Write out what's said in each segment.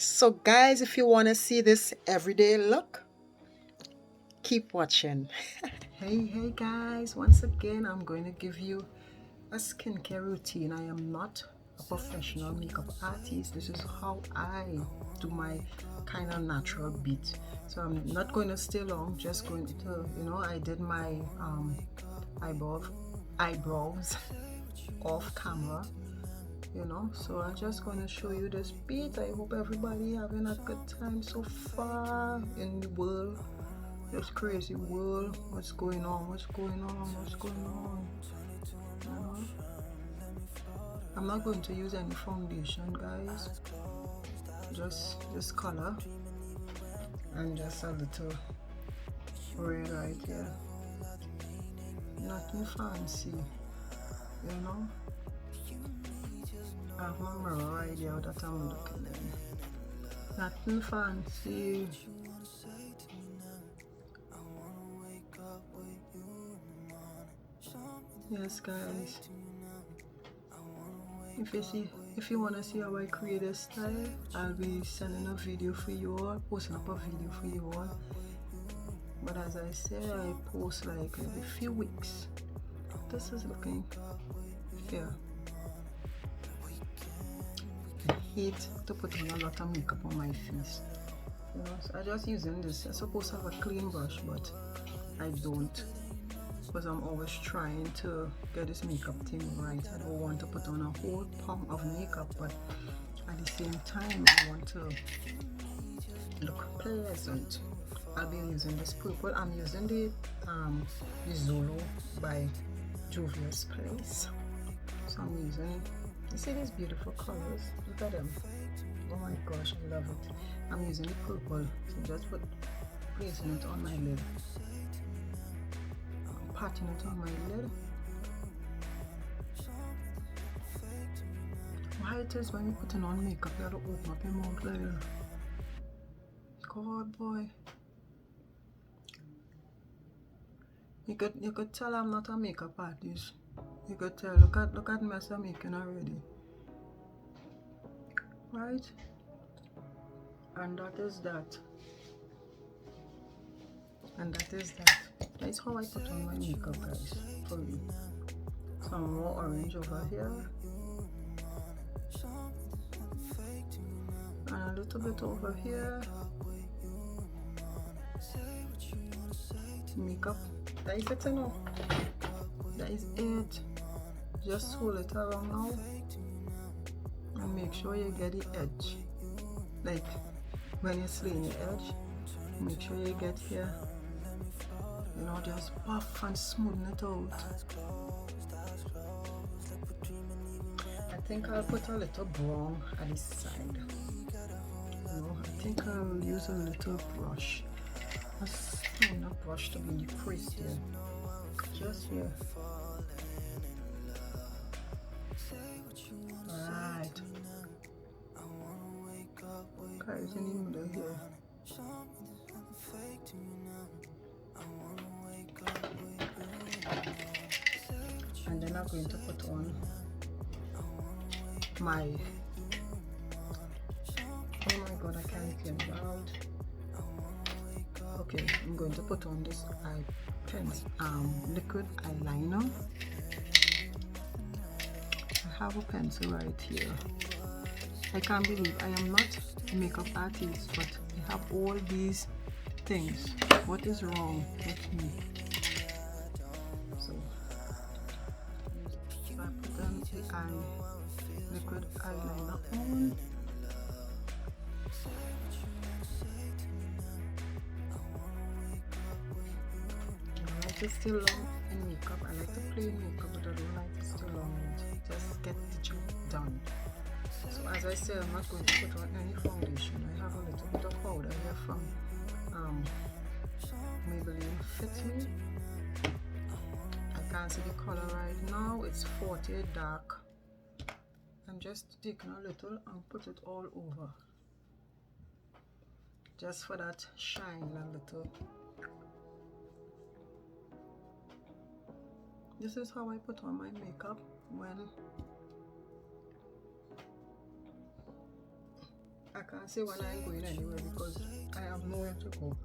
So guys, if you want to see this everyday look, keep watching. Hey guys, once again I'm going to give you a skincare routine. I am not a professional makeup artist. This is how I do my kind of natural beat. So I'm not going to stay long, just going to, I did my eyebrows off camera, so I'm just going to show you this beat. I hope everybody having a good time so far in the world, this crazy world. What's going on, I'm not going to use any foundation, guys, just this color and just a little red right here. Nothing fancy, I have my mirror right here that I'm looking in. Nothing fancy. Yes guys, if you want to see how I create a style, I'll be sending a video for you all, posting up a video for you all. But as I said, I post like every few weeks. This is looking fair. I hate to put on a lot of makeup on my face, so I just using this. I'm supposed to have a clean brush, but I don't, because I'm always trying to get this makeup thing right. I don't want to put on a whole pump of makeup, but at the same time I want to look pleasant. I'll be using this purple. I'm using the Zulu by Juvia's Place. So I'm using, you see these beautiful colors? Look at them. Oh my gosh, I love it. I'm using the purple, so just placing it on my lid. Patting it on my lid. Why it is when you're putting on makeup, you have to open up your mouth like that. God boy. You could tell I'm not a makeup artist. You could tell, look at mess I'm making already. Right? And that is that. And that is that. That is how I put on my makeup, guys, for you. Some more orange over here. And a little bit over here. Makeup. That is it, That is it. Just hold it around now. And make sure you get the edge. Like when you're slaying the edge, make sure you get here. Just buff and smoothen it out. I think I'll put a little brown at the side. I think I'll use a little brush. A small brush to be in the crease there. Just here. Alright. Guys, in the middle here. And then I'm going to put on my, oh my god, I can't get loud. Okay, I'm going to put on this liquid eyeliner. I have a pencil right here. I can't believe I am not a makeup artist, but I have all these things. What is wrong with me? So I put the liquid eyeliner on. I like to stay long in makeup. I like to play makeup, but I don't like to stay long in it. Just get the job done. So as I said, I'm not going to put on any foundation. I have a little bit of powder here from Maybelline Fit Me. I can't see the color right now. It's 40 dark. I'm just taking a little and put it all over, just for that shine a little. This is how I put on my makeup when I can't say when I'm going anywhere because I have nowhere to go.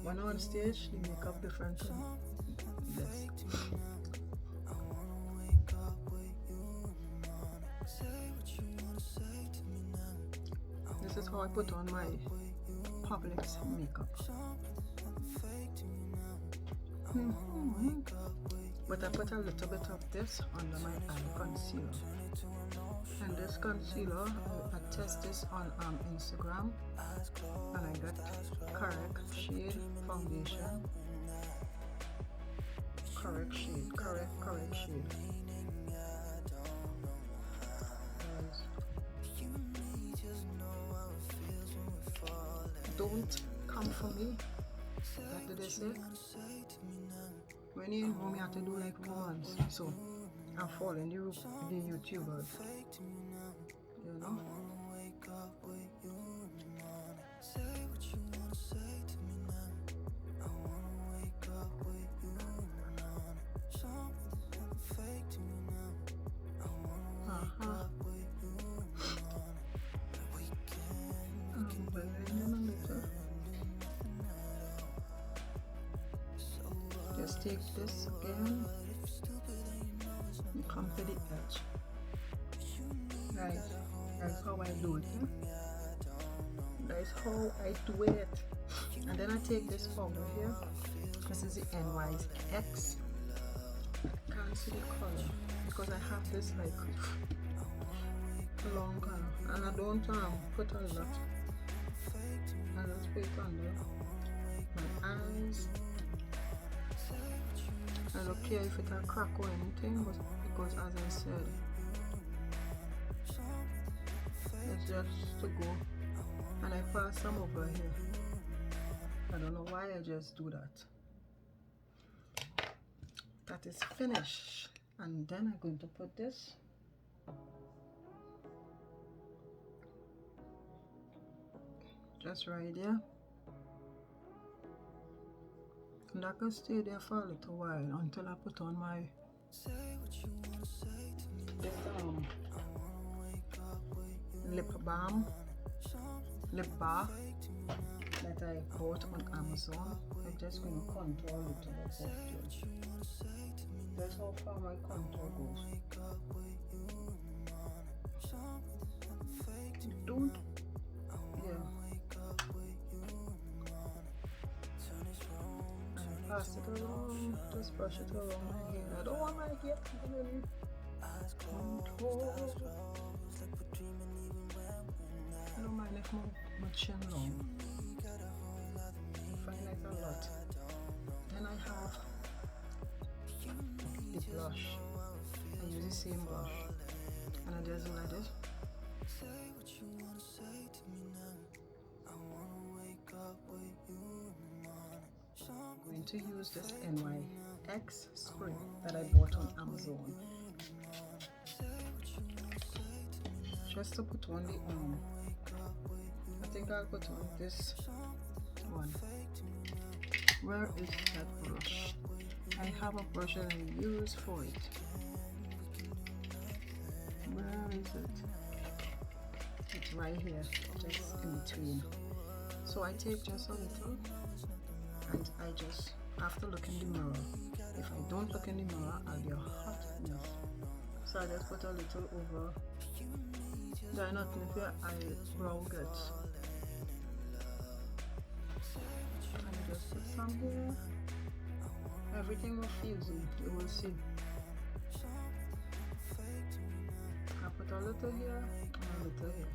When I'm on stage, the makeup different from this. This is how I put on my Publix makeup. But I put a little bit of this under my eye concealer. And this concealer, I test this on Instagram, and I got correct shade foundation. Correct shade. Don't come for me. That did they say? When you know me, I have to do like romance. So I'm following the YouTubers. You know? Just take this again and come to the edge. Right, that's how I do it. That's how I do it. And then I take this powder here. This is the NYX. Can't see the color because I have this like long color, and I don't put a lot. I just put it under my eyes. I don't care if it a crack or anything, but because as I said, it's just to go. And I pass some over here. I don't know why I just do that. That is finished. And then I'm going to put this just right there. And I can stay there for a little while until I put on my lip balm, lip bar that I bought on Amazon. I'm just going to contour a little bit of here. That's how far my contour goes. Don't, pass it around, just brush it around my hair. I don't want my hair to be really contour. I don't mind if my chin long. I find like a lot. Then I have the blush. I use the same blush. And I just do like this. I'm going to use this NYX spray that I bought on Amazon. Just to put on the I think I'll put on this one. Where is that brush? I have a brush that I use for it. Where is it? It's right here, just in between. So I take just a little, and I just have to look in the mirror. If I don't look in the mirror, I'll be a hot mess. So I just put a little over. Try not to if your eyebrow gets. And just put some here. Everything will fusing, you will see. I put a little here and a little here.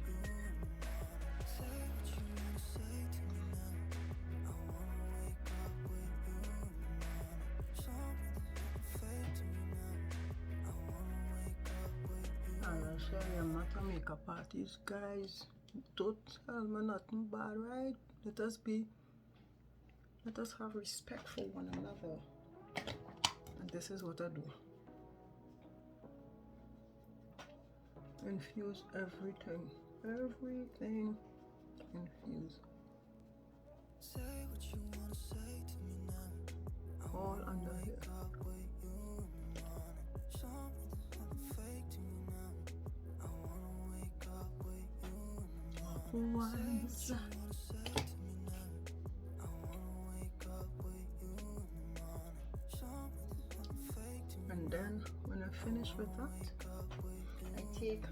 I'm not a makeup artist, guys. Don't tell me nothing bad, right? Let us have respect for one another. And this is what I do. Infuse everything. Everything. Infuse. All under here. ones. And then when I finish with that, I take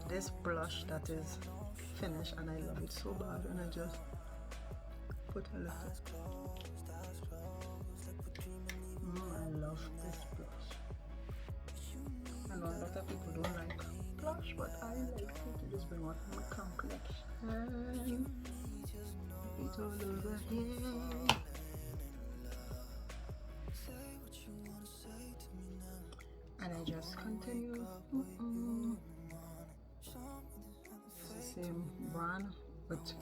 this blush that is finished and I love it so bad, and I just put a little. I love this blush. I know a lot of people don't like blush, but I like it to just bring out my complexion. It's all over here. And I just continue. It's the same brand with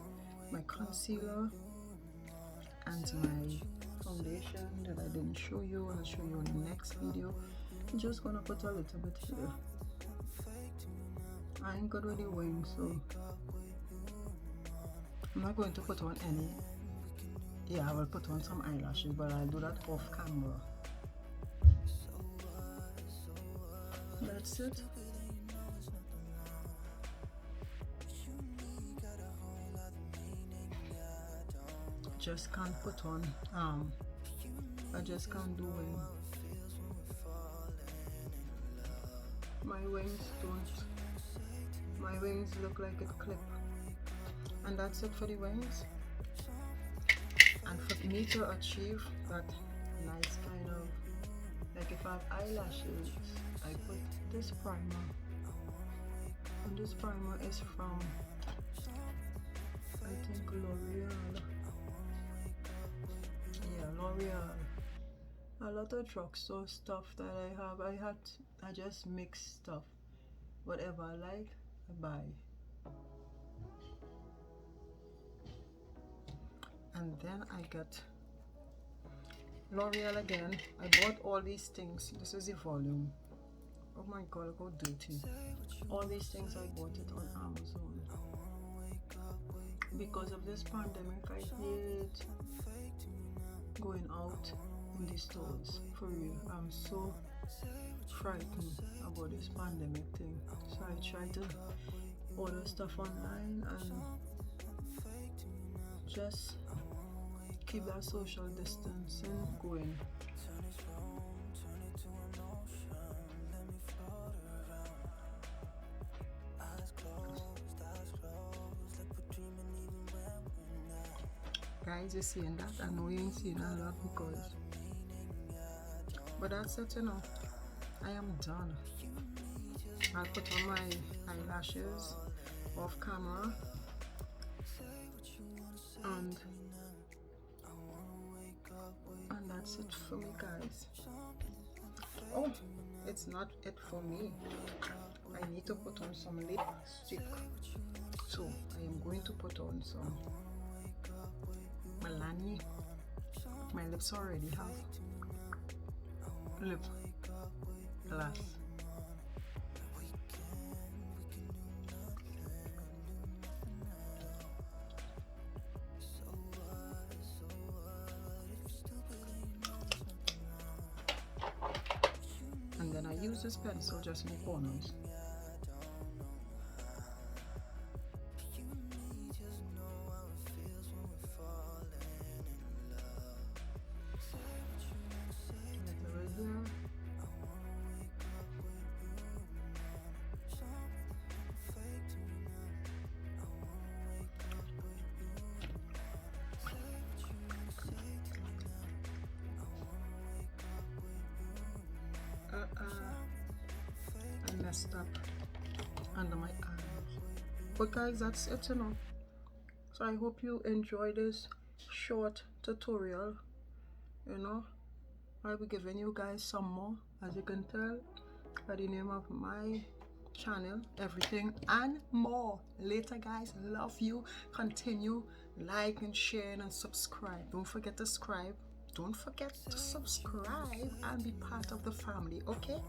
my concealer and my foundation that I didn't show you. I'll show you in the next video. I'm just gonna put a little bit here. I ain't good with the wings, so I'm not going to put on any. Yeah, I will put on some eyelashes, but I'll do that off camera. That's it. Just can't put on I just can't do wings. My wings look like it clip, and that's it for the wings. And for me to achieve that nice kind of, like if I have eyelashes, I put this primer, and this primer is from, I think, L'Oreal. Yeah, L'Oreal. A lot of drugstore stuff that I just mix stuff. Whatever I like, I buy. And then I get L'Oreal again. I bought all these things. This is the volume. Oh my god, look how dirty. All these things I bought it on Amazon. Because of this pandemic, I hate going out in the stores. For real, I'm so frightened about this pandemic thing. So I try to order stuff online and just keep that social distancing going. Guys, you're seeing that? I know you ain't seeing a lot because, but that's it, you know. I am done. I'll put on my eyelashes off camera, and that's it for me, guys. Oh, it's not it for me. I need to put on some lipstick, so I am going to put on some Milani. My lips already have lip gloss. And then I use this pencil just in the corners. I messed up under my eyes. But guys, that's it, you know. So I hope you enjoy this short tutorial. You know, I'll be giving you guys some more, as you can tell by the name of my channel, everything and more. Later, guys. Love you. Continue like and share and subscribe. Don't forget to subscribe. Don't forget to subscribe and be part of the family, okay?